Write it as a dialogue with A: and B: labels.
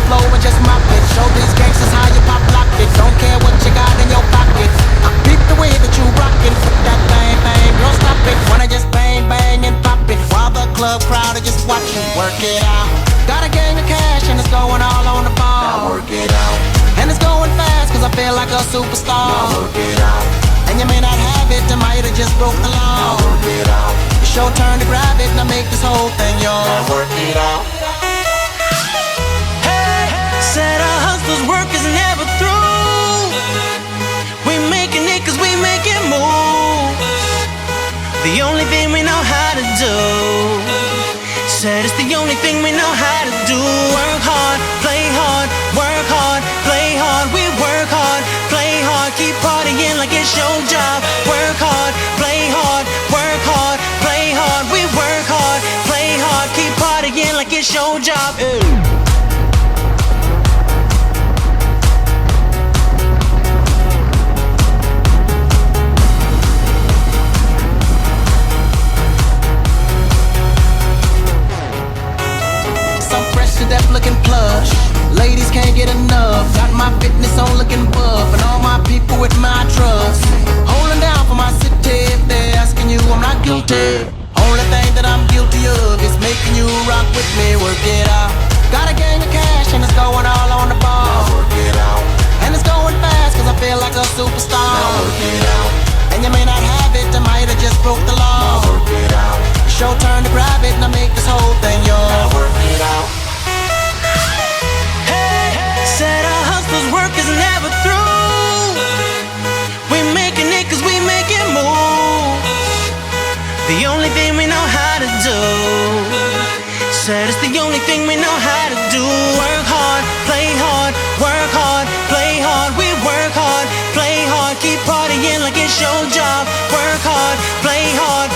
A: flow and just mop it. Show these gangsters how you pop lock it. Don't care what you got in your pocket. I peep the way that you rockin'. That bang bang, girl stop it. Wanna just bang bang and pop it while the club crowd are just watching. Work it out. Got a gang of cash and it's going all on the ball. Now work it out. And it's going fast cause I feel like a superstar. Now work it out. And you may not have it, I might have just broke the law. Now work it out. It's your turn to grab it, now make this whole thing yours. Now work it out.
B: Hey, said our hustlers' work is never through. We making it cause we making moves. The only thing we know how to do. Said it's the only thing we know how to do. Work hard, play hard, work hard, play hard. We work hard, play hard, keep partying like it's your job. Work hard, play hard, work hard, play hard. We work hard, play hard, keep partying like it's your job.
A: That looking plush, ladies can't get enough. Got my fitness on looking buff, and all my people with my trust. Holding down for my city. If they're asking you, I'm not guilty. Only thing that I'm guilty of is making you rock with me. Work it out. Got a gang of cash and it's going all on the ball. Now work it out. And it's going fast cause I feel like a superstar. Now work it out. And you may not have it, I might have just broke the law. Now work it out. It's your turn to grab it, now make this whole thing yours. Now work it out.
B: Said our hustlers' work is never through. We making it cause we making moves. The only thing we know how to do. Said it's the only thing we know how to do. Work hard, play hard, work hard, play hard. We work hard, play hard, keep partying like it's your job. Work hard, play hard,